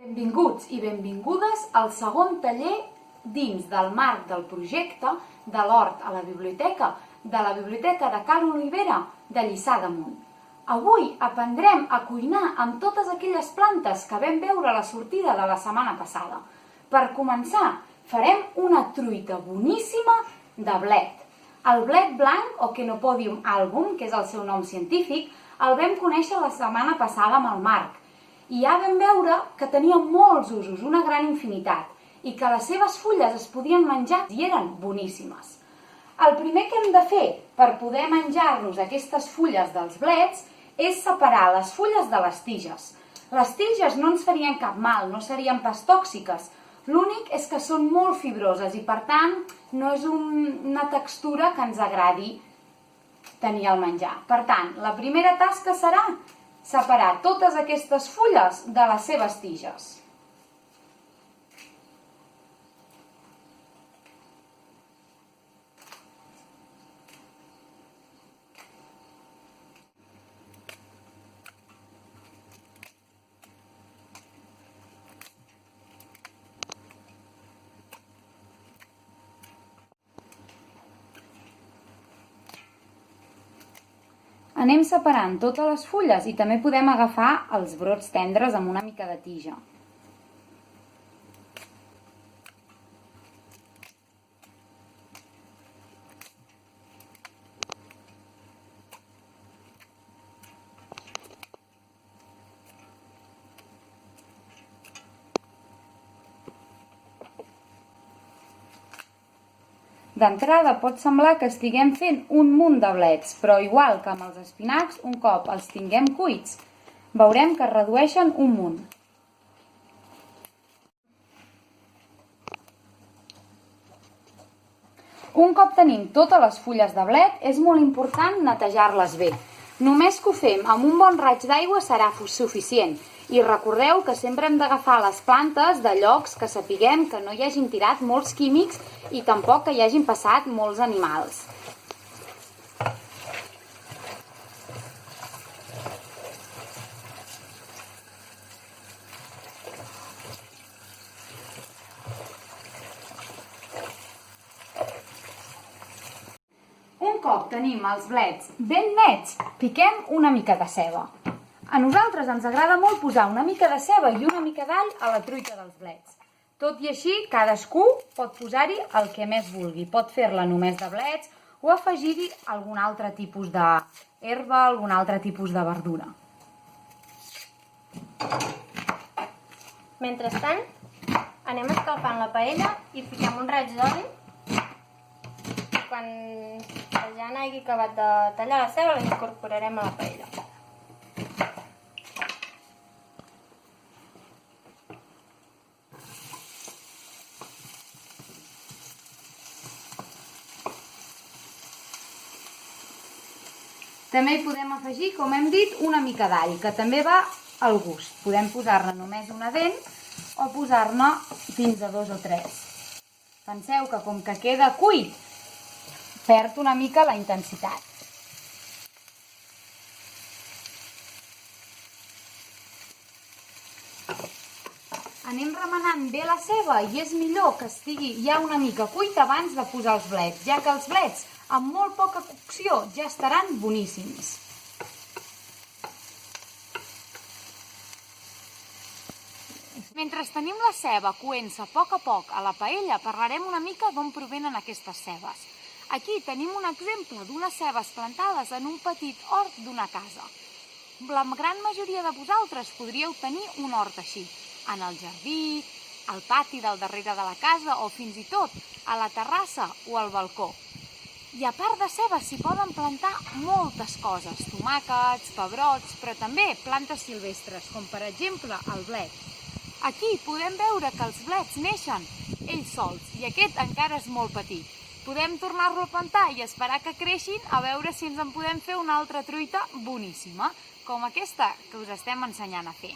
Benvinguts i benvingudes al segon taller dins del marc del projecte de l'Hort a la Biblioteca de Cal Olivera de Lliçà d'Amunt. Avui aprendrem a cuinar amb totes aquelles plantes que vam veure a la sortida de la setmana passada. Per començar, farem una truita boníssima de blet. El blet blanc, o Chenopodium album, que és el seu nom científic, el vam conèixer la setmana passada amb el Marc. I ja vam veure que tenia molts usos, una gran infinitat, i que les seves fulles es podien menjar i eren boníssimes. El primer que hem de fer per poder menjar-nos aquestes fulles dels blets és separar les fulles de les tiges. Les tiges no ens farien cap mal, no serien pas tòxiques. L'únic és que són molt fibroses i, per tant, no és una textura que ens agradi tenir al menjar. Per tant, la primera tasca serà separar totes aquestes fulles de les seves tiges. Anem separant totes les fulles i també podem agafar els brots tendres amb una mica de tija. D'entrada pot semblar que estiguem fent un munt de blets, però igual que amb els espinacs, un cop els tinguem cuits, veurem que es redueixen un munt. Un cop tenim totes les fulles de blet, és molt important netejar-les bé. Només que ho fem amb un bon raig d'aigua serà suficient. I recordeu que sempre hem d'agafar les plantes de llocs que sapiguem que no hi hagin tirat molts químics i tampoc que hi hagin passat molts animals. Un cop tenim els blets ben nets, piquem una mica de ceba. A nosaltres ens agrada molt posar una mica de ceba i una mica d'all a la truita dels blets. Tot i així, cadascú pot posar-hi el que més vulgui. Pot fer-la només de blets o afegir-hi algun altre tipus d'herba, algun altre tipus de verdura. Mentrestant, anem escalfant la paella i fiquem un raig d'oli. Quan ja n'hagi acabat de tallar la ceba, la incorporarem a la paella. També hi podem afegir, com hem dit, una mica d'all, que també va al gust. Podem posar-ne només una dent o posar-ne fins a 2 o 3. Penseu que com que queda cuit, perd una mica la intensitat. Anem remenant bé la ceba i és millor que estigui ja una mica cuit abans de posar els blets, ja que els blets amb molt poca cocció ja estaran boníssims. Mentre tenim la ceba coent-se a poc a la paella, parlarem una mica d'on provenen aquestes cebes. Aquí tenim un exemple d'unes cebes plantades en un petit hort d'una casa. La gran majoria de vosaltres podríeu tenir un hort així, en el jardí, al pati del darrere de la casa o fins i tot a la terrassa o al balcó. I a part de cebes s'hi poden plantar moltes coses, tomàquets, pebrots, però també plantes silvestres, com per exemple el blet. Aquí podem veure que els blets neixen ells sols i aquest encara és molt petit. Podem tornar-lo a plantar i esperar que creixin a veure si ens en podem fer una altra truita boníssima, com aquesta que us estem ensenyant a fer.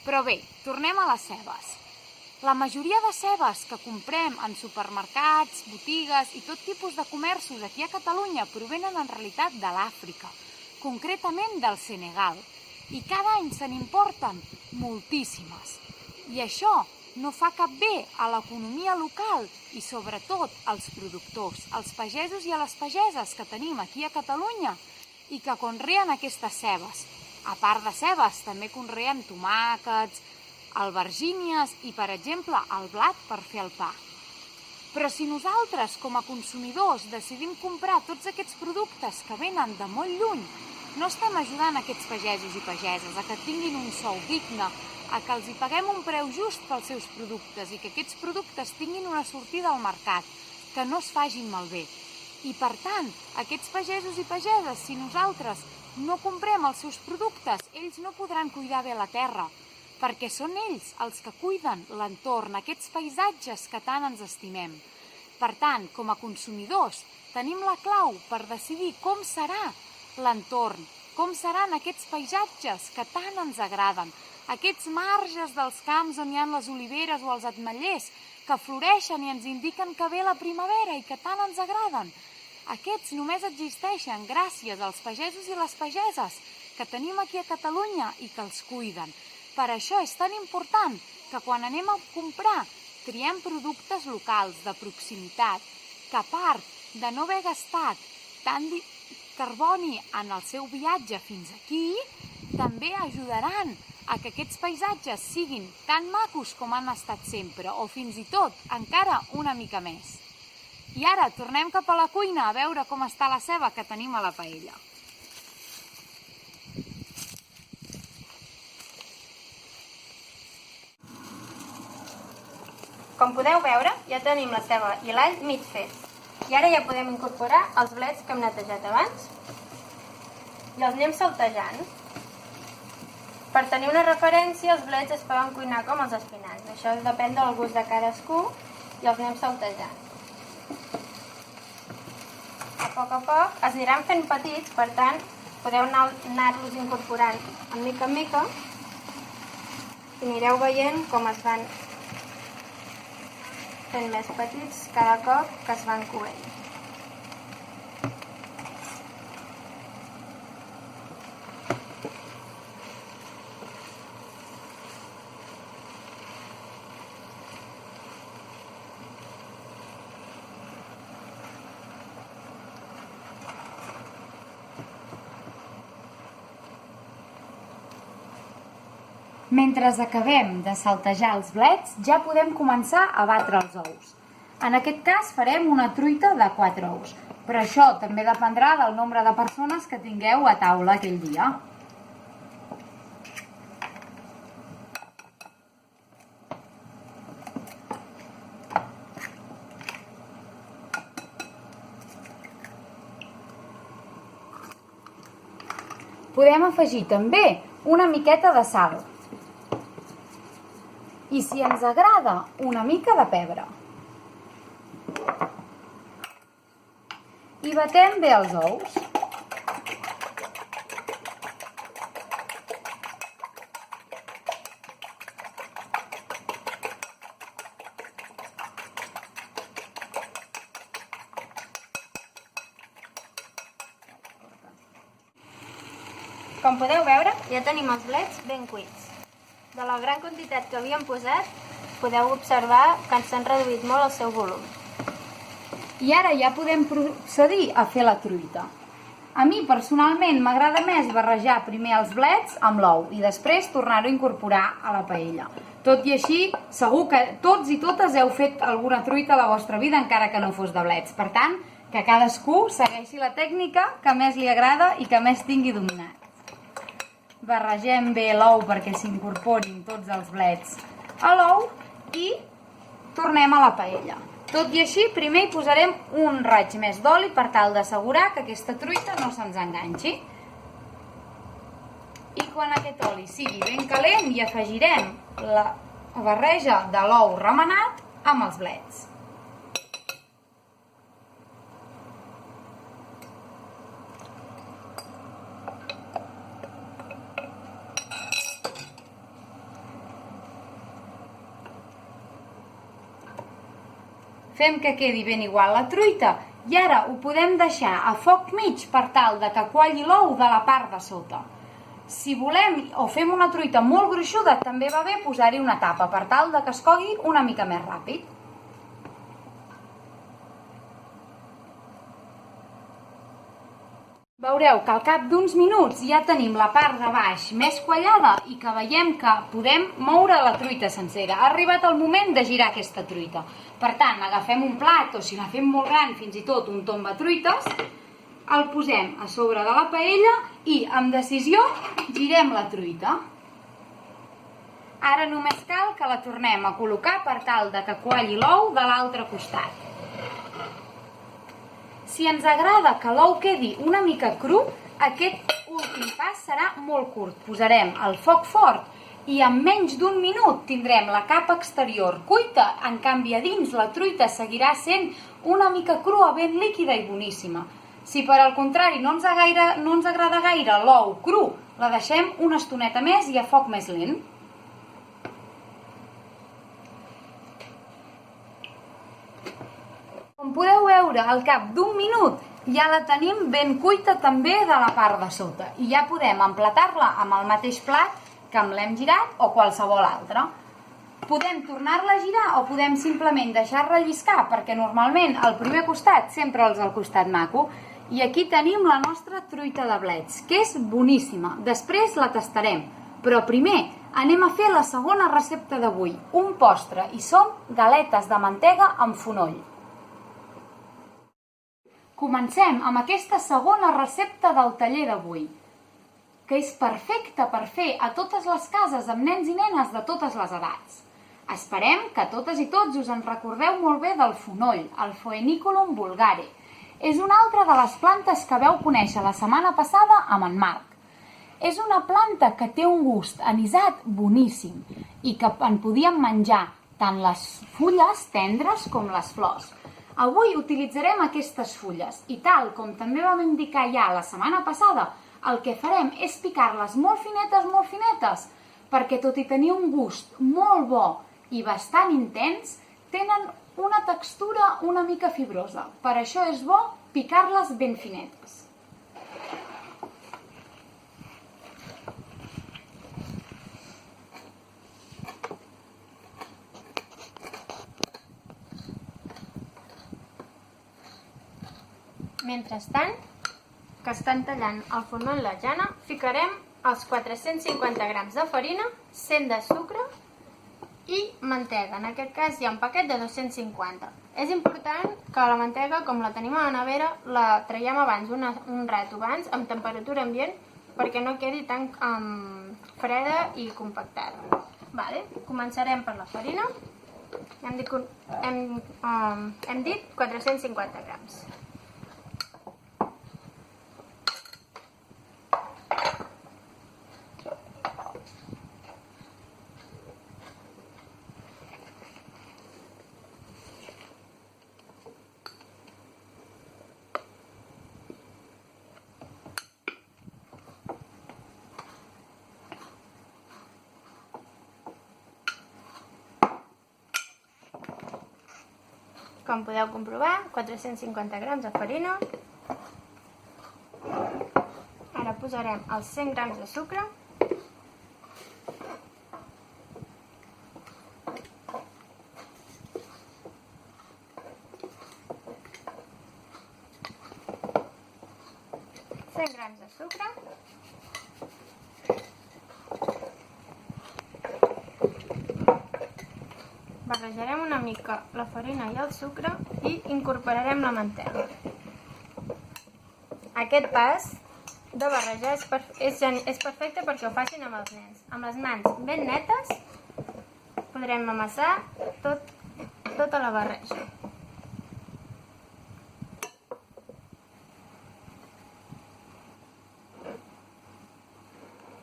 Però bé, tornem a les cebes. La majoria de cebes que comprem en supermercats, botigues i tot tipus de comerços aquí a Catalunya provenen en realitat de l'Àfrica, concretament del Senegal, i cada any se n'importen moltíssimes. I això no fa cap bé a l'economia local i sobretot als productors, als pagesos i a les pageses que tenim aquí a Catalunya i que conreen aquestes cebes. A part de cebes, també conreen tomàquets, albergínies i, per exemple, el blat per fer el pa. Però si nosaltres, com a consumidors, decidim comprar tots aquests productes que venen de molt lluny, no estem ajudant aquests pagesos i pageses a que tinguin un sou digne, a que els hi paguem un preu just pels seus productes i que aquests productes tinguin una sortida al mercat, que no es facin malbé. I, per tant, aquests pagesos i pageses, si nosaltres no comprem els seus productes, ells no podran cuidar bé la terra, perquè són ells els que cuiden l'entorn, aquests paisatges que tant ens estimem. Per tant, com a consumidors, tenim la clau per decidir com serà l'entorn, com seran aquests paisatges que tant ens agraden, aquests marges dels camps on hi ha les oliveres o els ametllers que floreixen i ens indiquen que ve la primavera i que tant ens agraden. Aquests només existeixen gràcies als pagesos i les pageses que tenim aquí a Catalunya i que els cuiden. Per això és tan important que quan anem a comprar triem productes locals, de proximitat, que a part de no haver gastat tant carboni en el seu viatge fins aquí, també ajudaran a que aquests paisatges siguin tan macos com han estat sempre, o fins i tot encara una mica més. I ara tornem cap a la cuina a veure com està la ceba que tenim a la paella. Com podeu veure, ja tenim la ceba i l'all mig fets. I ara ja podem incorporar els blets que hem netejat abans i els anem saltejant. Per tenir una referència, els blets es poden cuinar com els espinacs. Això depèn del gust de cadascú i els anem saltejant. A poc es aniran fent petits, per tant, podeu anar-los incorporant en mica i anireu veient com es van fent més petits cada cop que es van coent. Mentre acabem de saltejar els blets, ja podem començar a batre els ous. En aquest cas farem una truita de 4 ous, però això també dependrà del nombre de persones que tingueu a taula aquell dia. Podem afegir també una miqueta de sal. I si ens agrada, una mica de pebre. I batem bé els ous. Com podeu veure, ja tenim els blets ben cuits. De la gran quantitat que havíem posat, podeu observar que s'han reduït molt el seu volum. I ara ja podem procedir a fer la truita. A mi, personalment, m'agrada més barrejar primer els blets amb l'ou i després tornar-ho a incorporar a la paella. Tot i així, segur que tots i totes heu fet alguna truita a la vostra vida, encara que no fos de blets. Per tant, que cadascú segueixi la tècnica que més li agrada i que més tingui dominat. Barregem bé l'ou perquè s'incorporin tots els blets a l'ou i tornem a la paella. Tot i així, primer hi posarem un raig més d'oli per tal d'assegurar que aquesta truita no se'ns enganxi. I quan aquest oli sigui ben calent hi afegirem la barreja de l'ou remenat amb els blets. Fem que quedi ben igual la truita i ara ho podem deixar a foc mig per tal de que qualli l'ou de la part de sota. Si volem o fem una truita molt gruixuda, també va bé posar-hi una tapa per tal de que es cogui una mica més ràpid. Veureu que al cap d'uns minuts ja tenim la part de baix més quallada i que veiem que podem moure la truita sencera. Ha arribat el moment de girar aquesta truita. Per tant, agafem un plat o si la fem molt gran, fins i tot un tombatruites, el posem a sobre de la paella i amb decisió girem la truita. Ara només cal que la tornem a col·locar per tal de que qualli l'ou de l'altre costat. Si ens agrada que l'ou quedi una mica cru, aquest últim pas serà molt curt. Posarem el foc fort i en menys d'un minut tindrem la capa exterior cuita. En canvi, a dins la truita seguirà sent una mica crua, ben líquida i boníssima. Si per al contrari no ens agrada gaire l'ou cru, la deixem una estoneta més i a foc més lent. Com podeu veure, al cap d'un minut ja la tenim ben cuita també de la part de sota i ja podem emplatar-la amb el mateix plat que amb l'hem girat o qualsevol altre. Podem tornar-la a girar o podem simplement deixar-la lliscar perquè normalment al primer costat sempre és el costat maco. I aquí tenim la nostra truita de blets, que és boníssima. Després la tastarem, però primer anem a fer la segona recepta d'avui, un postre, i són galetes de mantega amb fonoll. Comencem amb aquesta segona recepta del taller d'avui, que és perfecta per fer a totes les cases amb nens i nenes de totes les edats. Esperem que totes i tots us en recordeu molt bé del fonoll, el Phoenicum vulgare. És una altra de les plantes que vau conèixer la setmana passada amb en Marc. És una planta que té un gust anisat boníssim i que en podíem menjar tant les fulles tendres com les flors. Avui utilitzarem aquestes fulles i tal com també vam indicar ja la setmana passada, el que farem és picar-les molt finetes, perquè tot i tenir un gust molt bo i bastant intens, tenen una textura una mica fibrosa. Per això és bo picar-les ben finetes. Mentrestant, que estan tallant el fonoll i la llana, ficarem els 450 grams de farina, 100 de sucre i mantega. En aquest cas hi ha un paquet de 250. És important que la mantega, com la tenim a la nevera, la traiem abans, un rato abans, amb temperatura ambient, perquè no quedi tan freda i compactada. Començarem per la farina. Hem dit 450 grams. Com podeu comprovar, 450 grams de farina. Ara posarem els 100 grams de sucre. Barrejarem una mica la farina i el sucre i incorporarem la mantega. Aquest pas de barrejar és perfecte perquè ho facin amb els nens. Amb les mans ben netes podrem amassar tota la barreja.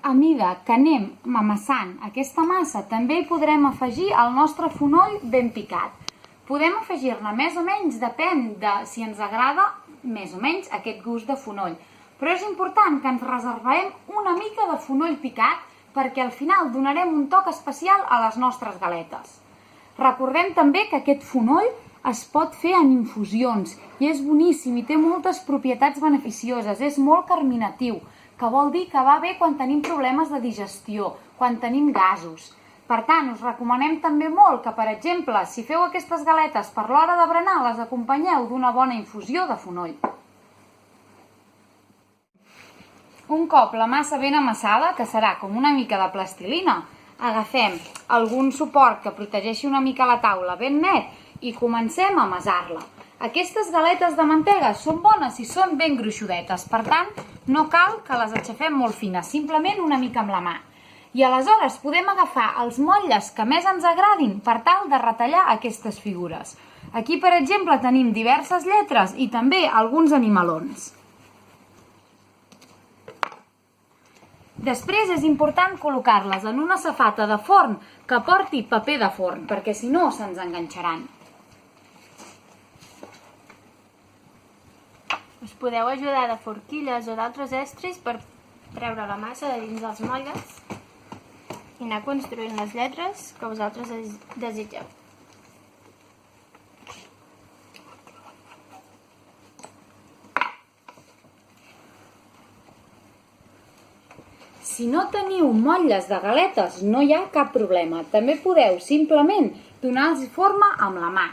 A mida que anem amassant aquesta massa, també hi podrem afegir el nostre fonoll ben picat. Podem afegir-ne més o menys, depèn de si ens agrada més o menys aquest gust de fonoll. Però és important que ens reservem una mica de fonoll picat perquè al final donarem un toc especial a les nostres galetes. Recordem també que aquest fonoll es pot fer en infusions i és boníssim i té moltes propietats beneficioses, és molt carminatiu. que vol dir que va bé quan tenim problemes de digestió, quan tenim gasos. Per tant, us recomanem també molt que, per exemple, si feu aquestes galetes per l'hora de berenar, les acompanyeu d'una bona infusió de fonoll. Un cop la massa ben amassada, que serà com una mica de plastilina, agafem algun suport que protegeixi una mica la taula ben net i comencem a amassar-la. Aquestes galetes de mantega són bones si són ben gruixudetes, per tant, no cal que les aixafem molt fines, simplement una mica amb la mà. I aleshores podem agafar els motlles que més ens agradin per tal de retallar aquestes figures. Aquí, per exemple, tenim diverses lletres i també alguns animalons. Després és important col·locar-les en una safata de forn que porti paper de forn, perquè si no se'ns enganxaran. Us podeu ajudar de forquilles o d'altres estris per treure la massa de dins dels motlles i anar construint les lletres que vosaltres desitgeu. Si no teniu motlles de galetes, no hi ha cap problema. També podeu simplement donar-los forma amb la mà,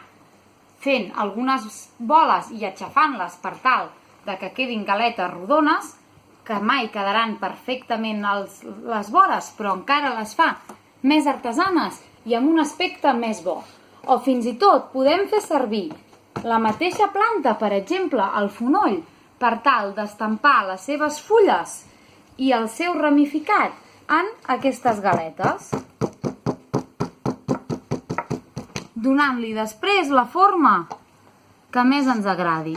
fent algunes boles i aixafant-les per tal que quedin galetes rodones, que mai quedaran perfectament les vores, però encara les fa més artesanes i amb un aspecte més bo. O fins i tot podem fer servir la mateixa planta, per exemple, el fonoll, per tal d'estampar les seves fulles i el seu ramificat en aquestes galetes, donant-li després la forma que més ens agradi.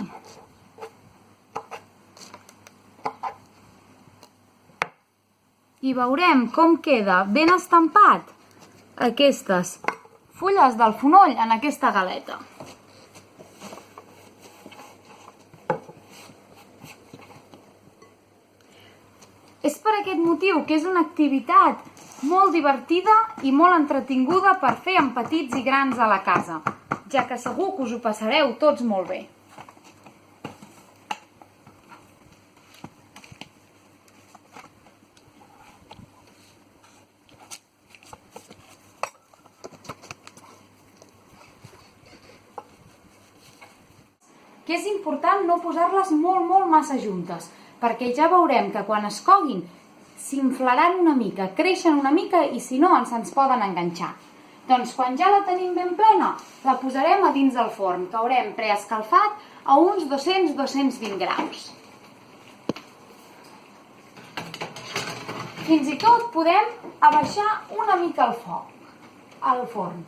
I veurem com queda ben estampat aquestes fulles del fonoll en aquesta galeta. És per aquest motiu que és una activitat molt divertida i molt entretinguda per fer amb petits i grans a la casa, ja que segur que us ho passareu tots molt bé. Que és important no posar-les molt massa juntes, perquè ja veurem que quan es coguin s'inflaran una mica, creixen una mica i si no ens poden enganxar. Doncs quan ja la tenim ben plena, la posarem a dins del forn, que haurem preescalfat a uns 200-220 graus. Fins i tot podem abaixar una mica el foc al forn,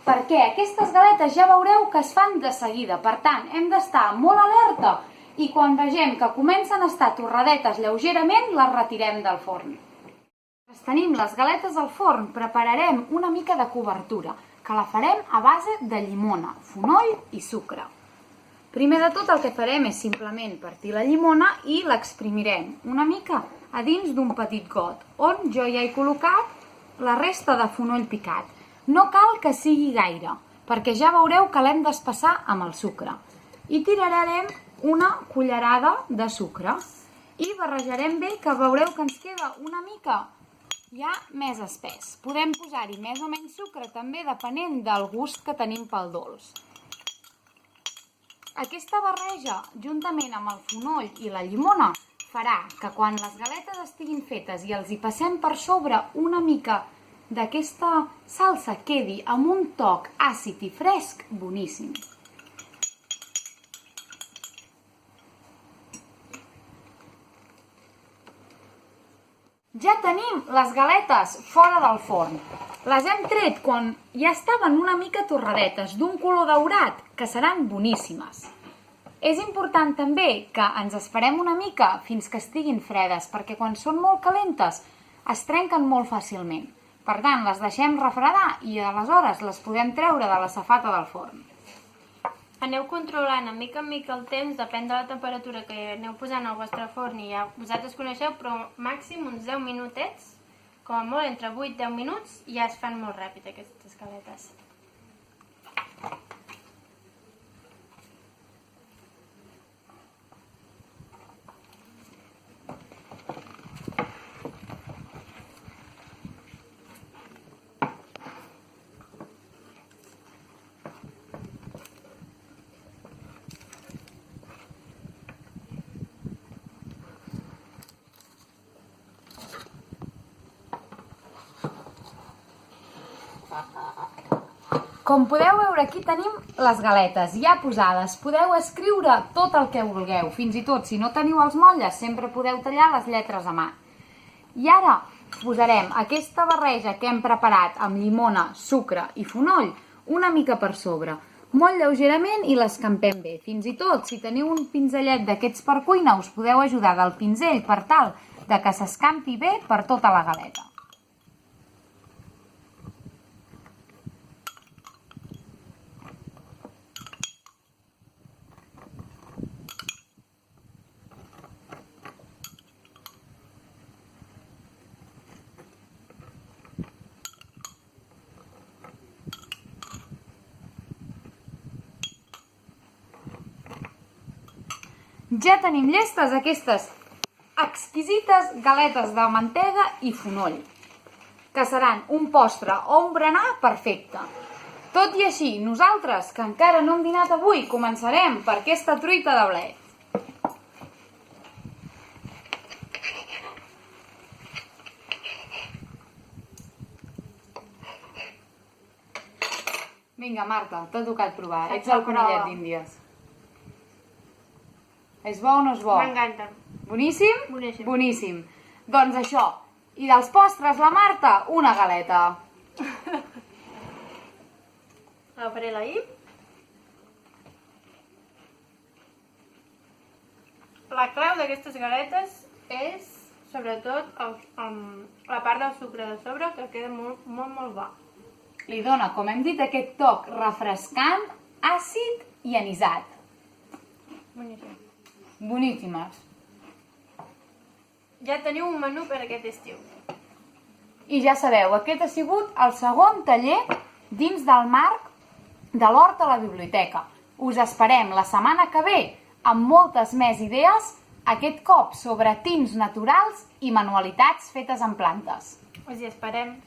perquè aquestes galetes ja veureu que es fan de seguida, per tant hem d'estar molt alerta i quan vegem que comencen a estar torradetes lleugerament les retirem del forn. Quan tenim les galetes al forn prepararem una mica de cobertura, que la farem a base de llimona, fonoll i sucre. Primer de tot el que farem és simplement partir la llimona i l'exprimirem una mica a dins d'un petit got, on jo ja he col·locat la resta de fonoll picat. No cal que sigui gaire, perquè ja veureu que l'hem d'espassar amb el sucre. I tirarem una cullerada de sucre i barrejarem bé, que veureu que ens queda una mica ja més espès. Podem posar-hi més o menys sucre també depenent del gust que tenim pel dolç. Aquesta barreja, juntament amb el fonoll i la llimona, farà que quan les galetes estiguin fetes i els hi passem per sobre una mica d'aquesta salsa quedi amb un toc àcid i fresc boníssim. Ja tenim les galetes fora del forn. Les hem tret quan ja estaven una mica torradetes, d'un color daurat, que seran boníssimes. És important també que ens esperem una mica fins que estiguin fredes, perquè quan són molt calentes es trenquen molt fàcilment. Per tant, les deixem refredar i aleshores les podem treure de la safata del forn. Aneu controlant en mica el temps, depèn de la temperatura que aneu posant al vostre forn i ja vosaltres coneixeu, però màxim uns 10 minutets, com a molt entre 8 i 10 minuts, ja es fan molt ràpid aquestes galetes. Com podeu veure, aquí tenim les galetes ja posades. Podeu escriure tot el que vulgueu. Fins i tot, si no teniu els motlles, sempre podeu tallar les lletres a mà. I ara posarem aquesta barreja que hem preparat amb llimona, sucre i fonoll una mica per sobre. Molt lleugerament i l'escampem bé. Fins i tot, si teniu un pinzellet d'aquests per cuina, us podeu ajudar del pinzell per tal de que s'escampi bé per tota la galeta. Ja tenim llestes aquestes exquisites galetes de mantega i fonoll, que seran un postre o un berenar perfecte. Tot i així, nosaltres, que encara no hem dinat avui, començarem per aquesta truita de blet. Vinga, Marta, t'ha tocat provar. Ets el conillet d'Índies. És bo o no és bo? M'encanta. Boníssim? Boníssim. Boníssim. Doncs això. I dels postres, la Marta, una galeta. Agafaré la I. La clau d'aquestes galetes és, sobretot, la part del sucre de sobre, que queda molt, molt, molt bo. Li dona, com hem dit, aquest toc refrescant, àcid i anisat. Boníssim. Boníssimes. Ja teniu un menú per aquest estiu. I ja sabeu, aquest ha sigut el segon taller dins del marc de l'hort a la biblioteca. Us esperem la setmana que ve amb moltes més idees, aquest cop sobre tints naturals i manualitats fetes en plantes. Us hi esperem.